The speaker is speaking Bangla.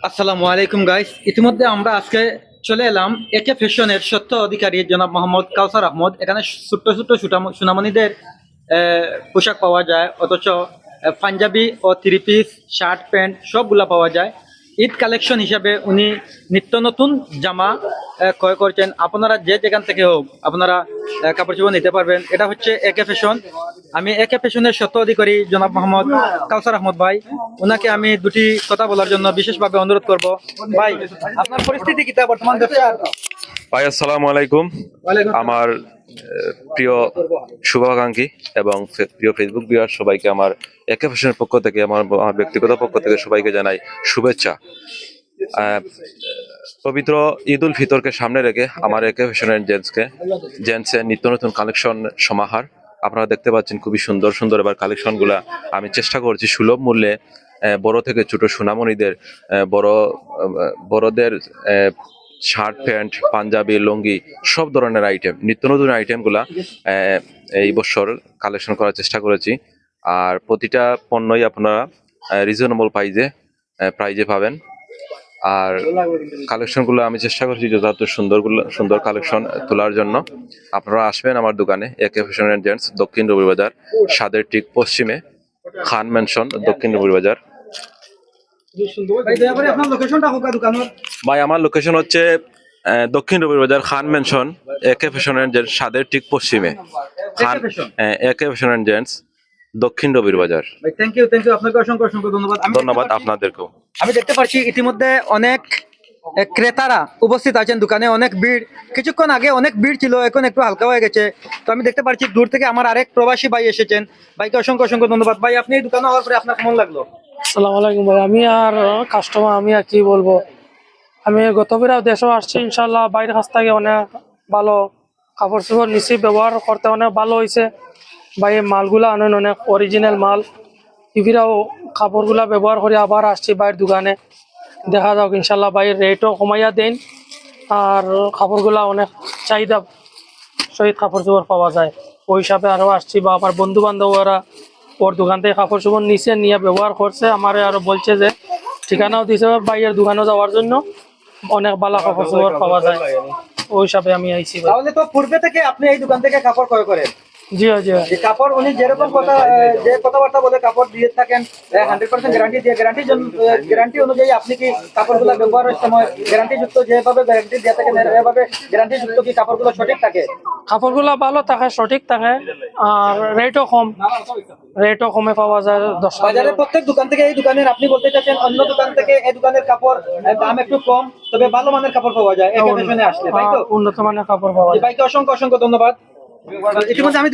আসসালামু আলাইকুম গাইস, ইতিমধ্যে আমরা আজকে চলে এলাম একে ফ্যাশনের সত্য অধিকারী জনাব মোহাম্মদ কাউসার আহমদ। এখানে ছোট্ট ছোট্ট সুনামণিদের পোশাক পাওয়া যায়, অথচ পাঞ্জাবি ও থ্রি পিস শার্ট প্যান্ট সবগুলা পাওয়া যায়। ঈদ কালেকশন হিসাবে উনি নিত্য নতুন জামা ক্রয় করছেন। আপনারা যে যেখান থেকে হোক আপনারা কাপড় চোপড় নিতে পারবেন। এটা হচ্ছে একে ফ্যাশন। আমি একে ফ্যাশনের সত্য অধিকারী জনাব মোহাম্মদ কাউসার আহমদ ভাই, ওনাকে আমি দুটি কথা বলার জন্য বিশেষভাবে অনুরোধ করব। ভাই, আপনার পরিস্থিতি কি বর্তমান ব্যবসার? ভাই আসসালামু আলাইকুম। আমার প্রিয় শুভাকাঙ্ক্ষী এবং প্রিয় ফেসবুক ভিউয়ার সবাইকে আমার একে ফ্যাশনের পক্ষ থেকে আমার ব্যক্তিগত পক্ষ থেকে সবাইকে জানাই শুভেচ্ছা। পবিত্র ঈদ উল ফিতরকে সামনে রেখে আমার একে ফ্যাশনের জেন্টসের নিত্য নতুন কালেকশন সমাহার আপনারা দেখতে পাচ্ছেন। খুবই সুন্দর সুন্দর এবার কালেকশনগুলা আমি চেষ্টা করছি সুলভ মূল্যে বড় থেকে ছোট সোনামণিদের বড়দের শার্ট প্যান্ট পাঞ্জাবি লুঙ্গি সব ধরনের আইটেম নিত্য নতুন আইটেমগুলা এই বছর কালেকশন করার চেষ্টা করেছি। আর প্রতিটা পণ্যই আপনারা রিজনেবল প্রাইজে পাবেন। আর কালেকশনগুলো আমি চেষ্টা করছি যথাযথ সুন্দর কালেকশন তোলার জন্য। আপনারা আসবেন আমার দোকানে একে ফ্যাশন এন্ড জেন্টস, দক্ষিণ রবিবাজার, স্বাদের ঠিক পশ্চিমে, খান ম্যানশন, দক্ষিণ রবিবাজার। ভাই আমার লোকেশন হচ্ছে দক্ষিণ রবিবাজার, খান ম্যানশন, একে ফ্যাশন এন্ড জেন্টস, স্বাদের ঠিক পশ্চিমে, একে ফ্যাশন এন্ড জেন্টস, দক্ষিণ রবিবাজার। থ্যাংক ইউ আপনাকে অসংখ্য অসংখ্য ধন্যবাদ। ধন্যবাদ আপনাদেরকেও। আমি দেখতে পাচ্ছি ইতিমধ্যে অনেক ক্রেতারা উপস্থিত আছেন দোকানে। অনেক ভিড়, কিছুক্ষণ আগে অনেক ভিড় ছিল, এখন একটু হালকা হয়ে গেছে। তো আমি দেখতে পাচ্ছি দূর থেকে আমার আরেক প্রবাসী ভাই এসেছেন। ভাইকে অসংখ্য অসংখ্য ধন্যবাদ। ভাই, আপনি এই দোকানে হওয়ার পরে আপনার কেমন লাগলো? আসসালামু আলাইকুম ভাই। আমি আর কাস্টমার, আমি আর কি বলবো, আমি গতবিরাও দেশও আসছি ইনশাল্লাহ। বাইরের কাছ থেকে অনেক ভালো কাপড় চোপড় নিচ্ছি, ব্যবহার করতে অনেক ভালো হয়েছে ভাই। মালগুলা আনেন অনেক অরিজিনাল মাল। ইভিরাও কাপড়গুলা ব্যবহার করে আবার আসছি বাইরের দোকানে। দেখা যাক ইনশাল্লাহ ভাইয়ের রেটও কমাইয়া দেন। আর কাপড়গুলা অনেক চাহিদা সহিত কাপড় চোপড় পাওয়া যায়, ওই হিসাবে আরও আসছি। বা আমার বন্ধু বান্ধবরা ওর দোকান থেকে কাপড় চোপড় নিচে নিয়ে ব্যবহার করছে, আমার আরো বলছে যে ঠিকানাও দিয়েছে ভাইয়ের দোকানে যাওয়ার জন্য। অনেক ভালো কাপড় চোপড় পাওয়া যায়, ওই হিসাবে আমি আইছি। তাহলে তো পূর্বে থেকে আপনি এই দোকান থেকে কাপড় ক্রয় করেন? জি জি। কাপড় উনি যেরকম যে কথাবার্তা বলে কাপড় দিয়ে থাকেন 100% গ্যারান্টি দিয়ে, গ্যারান্টি অনুযায়ী আপনি কি কাপড়গুলো ব্যবহারের সময় গ্যারান্টি যুক্ত যেভাবে গ্যারান্টি দিয়ে থাকেন এভাবে গ্যারান্টি যুক্ত কি কাপড়গুলো সঠিক থাকে? কাপড়গুলো ভালো থাকে, সঠিক থাকে, আর রেটও কমে পাওয়া যায়। বাজারের প্রত্যেক দোকান থেকে এই দোকানের, আপনি বলতে চাচ্ছেন অন্য দোকান থেকে এই দোকানের কাপড় দাম একটু কম, তবে ভালো মানের কাপড় পাওয়া যায় একে ফ্যাশনে আসলে, তাই তো? উন্নত মানের কাপড় পাওয়া যায়। ভাইকে অসংখ্য অসংখ্য ধন্যবাদ। ইতিমধ্যে আমি